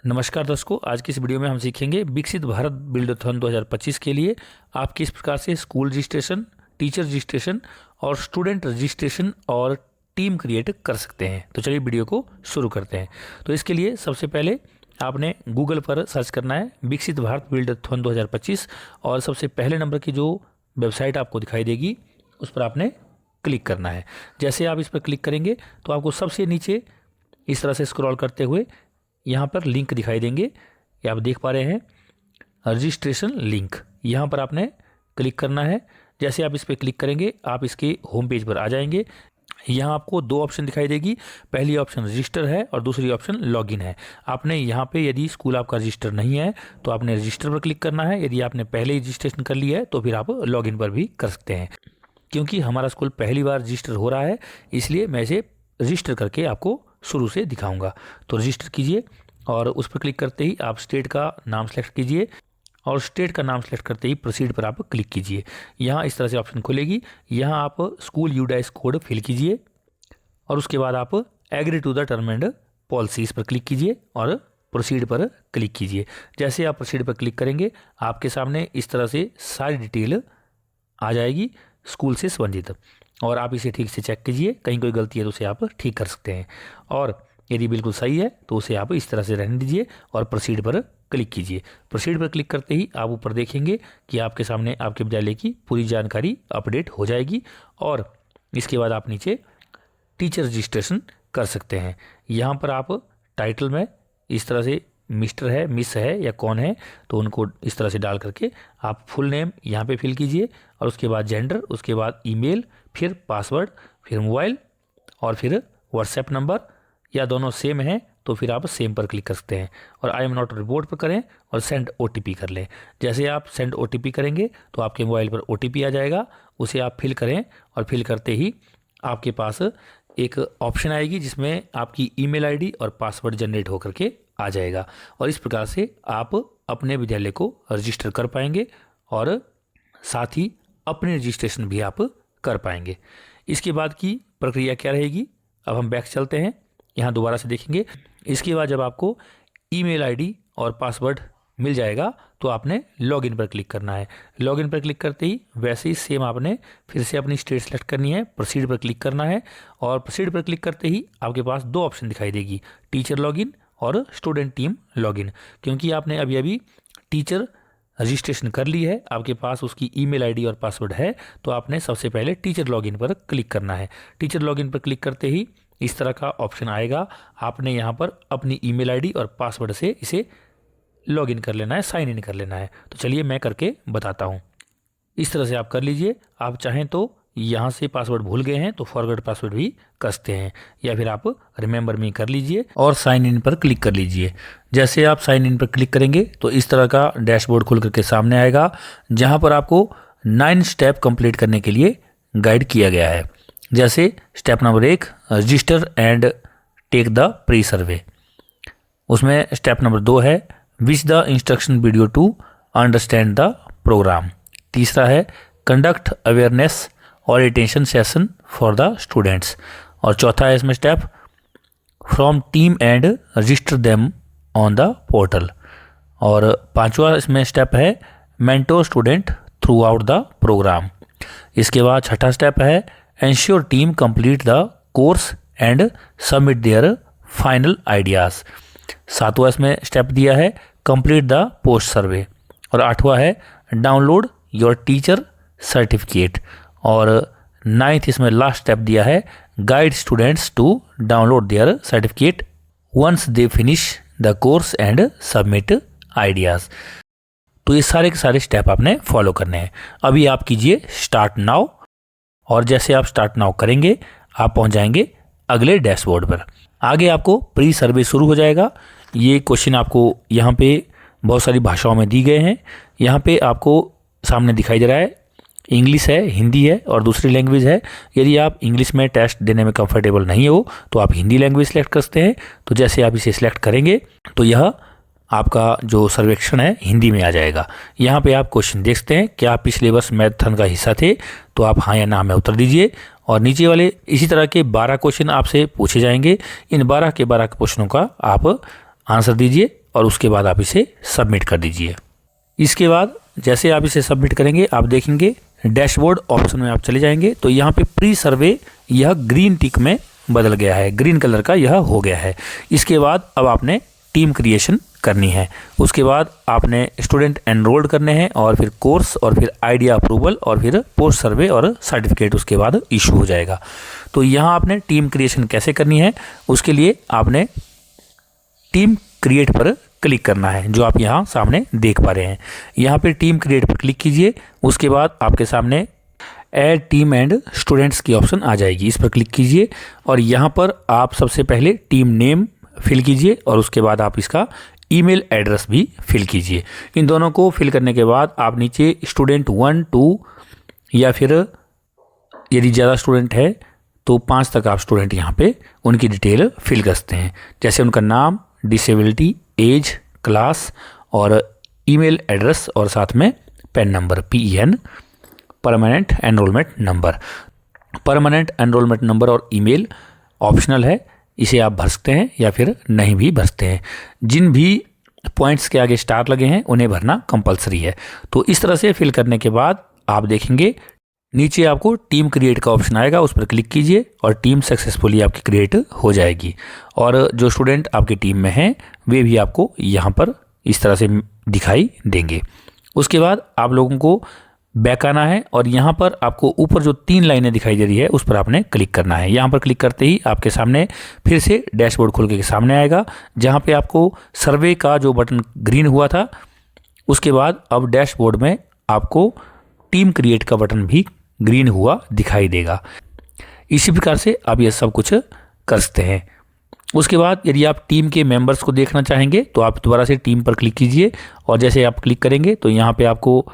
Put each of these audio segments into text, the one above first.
नमस्कार दर्शकों, आज की इस वीडियो में हम सीखेंगे विकसित भारत बिल्डथॉन 2025 के लिए आप किस प्रकार से स्कूल रजिस्ट्रेशन, टीचर रजिस्ट्रेशन और स्टूडेंट रजिस्ट्रेशन और टीम क्रिएट कर सकते हैं। तो चलिए वीडियो को शुरू करते हैं। तो इसके लिए सबसे पहले आपने गूगल पर सर्च करना है विकसित भारत बिल्डथॉन 2025 और सबसे पहले नंबर की जो वेबसाइट आपको दिखाई देगी उस पर आपने क्लिक करना है। जैसे आप इस पर क्लिक करेंगे तो आपको सबसे नीचे इस तरह से स्क्रॉल करते हुए यहाँ पर लिंक दिखाई देंगे। ये आप देख पा रहे हैं रजिस्ट्रेशन लिंक, यहाँ पर आपने क्लिक करना है। जैसे आप इस पर क्लिक करेंगे आप इसके होम पेज पर आ जाएंगे। यहाँ आपको दो ऑप्शन दिखाई देगी, पहली ऑप्शन रजिस्टर है और दूसरी ऑप्शन लॉगिन है। आपने यहाँ पे यदि स्कूल आपका रजिस्टर नहीं है तो आपने रजिस्टर पर क्लिक करना है। यदि आपने पहले ही रजिस्ट्रेशन कर लिया है तो फिर आप लॉगिन पर भी कर सकते हैं। क्योंकि हमारा स्कूल पहली बार रजिस्टर हो रहा है इसलिए मैं इसे रजिस्टर करके आपको शुरू से दिखाऊंगा। तो रजिस्टर कीजिए और उस पर क्लिक करते ही आप स्टेट का नाम सेलेक्ट कीजिए और स्टेट का नाम सेलेक्ट करते ही प्रोसीड पर आप क्लिक कीजिए। यहाँ इस तरह से ऑप्शन खुलेगी। यहाँ आप स्कूल यूडाइस कोड फिल कीजिए और उसके बाद आप agree to the term and policies पर क्लिक कीजिए और प्रोसीड पर क्लिक कीजिए। जैसे आप प्रोसीड पर क्लिक करेंगे आपके सामने इस तरह से सारी डिटेल आ जाएगी स्कूल से संबंधित और आप इसे ठीक से चेक कीजिए। कहीं कोई गलती है तो उसे आप ठीक कर सकते हैं और यदि बिल्कुल सही है तो उसे आप इस तरह से रहने दीजिए और प्रोसीड पर क्लिक कीजिए। प्रोसीड पर क्लिक करते ही आप ऊपर देखेंगे कि आपके सामने आपके विद्यालय की पूरी जानकारी अपडेट हो जाएगी और इसके बाद आप नीचे टीचर रजिस्ट्रेशन कर सकते हैं। यहाँ पर आप टाइटल में इस तरह से मिस्टर है, मिस है या कौन है तो उनको इस तरह से डाल करके आप फुल नेम यहाँ पे फिल कीजिए और उसके बाद जेंडर, उसके बाद ईमेल, फिर पासवर्ड, फिर मोबाइल और फिर व्हाट्सएप नंबर या दोनों सेम हैं तो फिर आप सेम पर क्लिक कर सकते हैं और आई एम नॉट रिपोर्ट पर करें और सेंड OTP कर लें। जैसे आप सेंड OTP करेंगे तो आपके मोबाइल पर OTP आ जाएगा, उसे आप फिल करें और फिल करते ही आपके पास एक ऑप्शन आएगी जिसमें आपकी ईमेल आईडी और पासवर्ड जनरेट होकर के आ जाएगा और इस प्रकार से आप अपने विद्यालय को रजिस्टर कर पाएंगे और साथ ही अपने रजिस्ट्रेशन भी आप कर पाएंगे। इसके बाद की प्रक्रिया क्या रहेगी, अब हम बैक चलते हैं, यहाँ दोबारा से देखेंगे। इसके बाद जब आपको ईमेल आईडी और पासवर्ड मिल जाएगा तो आपने लॉगिन पर क्लिक करना है। लॉगिन पर क्लिक करते ही वैसे ही सेम आपने फिर से अपनी स्टेट सेलेक्ट करनी है, प्रोसीड पर क्लिक करना है और प्रोसीड पर क्लिक करते ही आपके पास दो ऑप्शन दिखाई देगी, टीचर लॉगिन और स्टूडेंट टीम लॉगिन। क्योंकि आपने अभी अभी टीचर रजिस्ट्रेशन कर ली है, आपके पास उसकी ईमेल आईडी और पासवर्ड है तो आपने सबसे पहले टीचर लॉगिन पर क्लिक करना है। टीचर लॉगिन पर क्लिक करते ही इस तरह का ऑप्शन आएगा, आपने यहाँ पर अपनी ईमेल आईडी और पासवर्ड से इसे लॉगिन कर लेना है, साइन इन कर लेना है। तो चलिए मैं करके बताता हूँ। इस तरह से आप कर लीजिए। आप चाहें तो यहाँ से पासवर्ड भूल गए हैं तो फॉरगेट पासवर्ड भी कसते हैं या फिर आप रिमेंबर मी कर लीजिए और साइन इन पर क्लिक कर लीजिए। जैसे आप साइन इन पर क्लिक करेंगे तो इस तरह का डैशबोर्ड खुल करके सामने आएगा जहाँ पर आपको 9 स्टेप कंप्लीट करने के लिए गाइड किया गया है। जैसे step number 1 register and take the pre survey, उसमें स्टेप नंबर 2 है which the instruction video to understand the program. तीसरा है conduct awareness orientation session for the students और चौथा है इसमें step form team and register them on the portal और पांचवा इसमें स्टेप है mentor student throughout the program. इसके बाद छठा स्टेप है ensure team complete the course and submit there final ideas. सातवां इसमें स्टेप दिया है कंप्लीट द पोस्ट सर्वे और आठवां है डाउनलोड योर टीचर सर्टिफिकेट और 9th इसमें लास्ट स्टेप दिया है guide students to download their certificate once they finish the course and submit ideas. तो ये सारे के सारे स्टेप आपने फॉलो करने हैं। अभी आप कीजिए स्टार्ट नाउ और जैसे आप स्टार्ट नाउ करेंगे आप पहुंच जाएंगे अगले डैशबोर्ड पर। आगे आपको प्री सर्वे शुरू हो जाएगा। ये क्वेश्चन आपको यहाँ पे बहुत सारी भाषाओं में दी गए हैं। यहाँ पे आपको सामने दिखाई दे रहा है इंग्लिश है, हिंदी है और दूसरी लैंग्वेज है। यदि आप इंग्लिश में टेस्ट देने में कंफर्टेबल नहीं हो तो आप हिंदी लैंग्वेज सेलेक्ट कर सकते हैं। तो जैसे आप इसे सिलेक्ट करेंगे तो यह आपका जो सर्वेक्षण है हिंदी में आ जाएगा। यहाँ पे आप क्वेश्चन देख सकते हैं, क्या आप पिछले वर्ष मैराथन का हिस्सा थे, तो आप हाँ या ना में उत्तर दीजिए और नीचे वाले इसी तरह के 12 क्वेश्चन आपसे पूछे जाएंगे। इन 12 के 12 क्वेश्चनों का आप आंसर दीजिए और उसके बाद आप इसे सबमिट कर दीजिए। इसके बाद जैसे आप इसे सबमिट करेंगे आप देखेंगे डैशबोर्ड ऑप्शन में आप चले जाएंगे तो यहाँ पे प्री सर्वे यह ग्रीन टिक में बदल गया है, ग्रीन कलर का यह हो गया है। इसके बाद अब आपने टीम क्रिएशन करनी है। उसके बाद आपने स्टूडेंट एनरोल्ड करने हैं और फिर कोर्स और फिर आइडिया अप्रूवल और फिर पोस्ट सर्वे और सर्टिफिकेट उसके बाद इशू हो जाएगा। तो यहाँ आपने टीम क्रिएशन कैसे करनी है उसके लिए आपने टीम क्रिएट पर क्लिक करना है, जो आप यहाँ सामने देख पा रहे हैं। यहाँ पे टीम क्रिएट पर क्लिक कीजिए। उसके बाद आपके सामने ऐड टीम एंड स्टूडेंट्स की ऑप्शन आ जाएगी, इस पर क्लिक कीजिए और यहाँ पर आप सबसे पहले टीम नेम फिल कीजिए और उसके बाद आप इसका ईमेल एड्रेस भी फिल कीजिए। इन दोनों को फिल करने के बाद आप नीचे स्टूडेंट 1, 2 या फिर यदि ज़्यादा स्टूडेंट है तो 5 तक आप स्टूडेंट यहाँ पे उनकी डिटेल फिल कर सकते हैं, जैसे उनका नाम, डिसेबिलिटी, एज, क्लास और ईमेल एड्रेस और साथ में PAN number PEN permanent enrolment number. Permanent enrolment number और ईमेल ऑप्शनल है, इसे आप भर सकते हैं या फिर नहीं भी भर सकते हैं। जिन भी पॉइंट्स के आगे स्टार लगे हैं उन्हें भरना कंपलसरी है। तो इस तरह से फिल करने के बाद आप देखेंगे नीचे आपको टीम क्रिएट का ऑप्शन आएगा, उस पर क्लिक कीजिए और टीम सक्सेसफुली आपकी क्रिएट हो जाएगी और जो स्टूडेंट आपकी टीम में हैं वे भी आपको यहाँ पर इस तरह से दिखाई देंगे। उसके बाद आप लोगों को बैक आना है और यहाँ पर आपको ऊपर जो 3 लाइनें दिखाई दे रही है उस पर आपने क्लिक करना है। यहाँ पर क्लिक करते ही आपके सामने फिर से डैशबोर्ड खुल के सामने आएगा, जहाँ पे आपको सर्वे का जो बटन ग्रीन हुआ था उसके बाद अब डैशबोर्ड में आपको टीम क्रिएट का बटन भी ग्रीन हुआ दिखाई देगा। इसी प्रकार से आप ये सब कुछ कर सकते हैं। उसके बाद यदि आप टीम के मेंबर्स को देखना चाहेंगे तो आप दोबारा से टीम पर क्लिक कीजिए और जैसे आप क्लिक करेंगे तो यहाँ पे आपको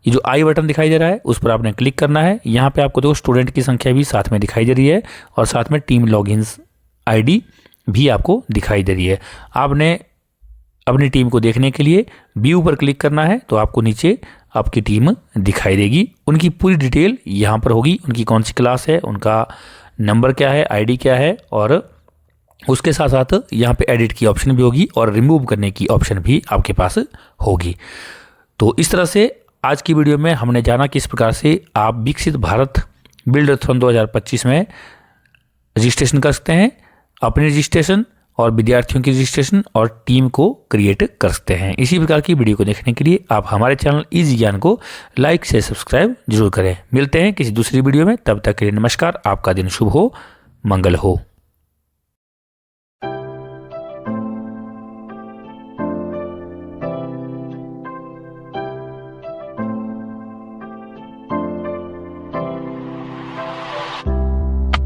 ये जो आई बटन दिखाई दे रहा है उस पर आपने क्लिक करना है। यहाँ पे आपको देखो स्टूडेंट की संख्या भी साथ में दिखाई दे रही है और साथ में टीम लॉगिन्स ID भी आपको दिखाई दे रही है। आपने अपनी टीम को देखने के लिए व्यू पर क्लिक करना है तो आपको नीचे आपकी टीम दिखाई देगी। उनकी पूरी डिटेल यहाँ पर होगी, उनकी कौन सी क्लास है, उनका नंबर क्या है, ID क्या है और उसके साथ साथ यहाँ पे एडिट की ऑप्शन भी होगी और रिमूव करने की ऑप्शन भी आपके पास होगी। तो इस तरह से आज की वीडियो में हमने जाना किस प्रकार से आप विकसित भारत बिल्डथॉन 2025 में रजिस्ट्रेशन कर सकते हैं, अपने रजिस्ट्रेशन और विद्यार्थियों की रजिस्ट्रेशन और टीम को क्रिएट कर सकते हैं। इसी प्रकार की वीडियो को देखने के लिए आप हमारे चैनल इजी ज्ञान को लाइक से सब्सक्राइब जरूर करें। मिलते हैं किसी दूसरी वीडियो में, तब तक के लिए नमस्कार। आपका दिन शुभ हो, मंगल हो।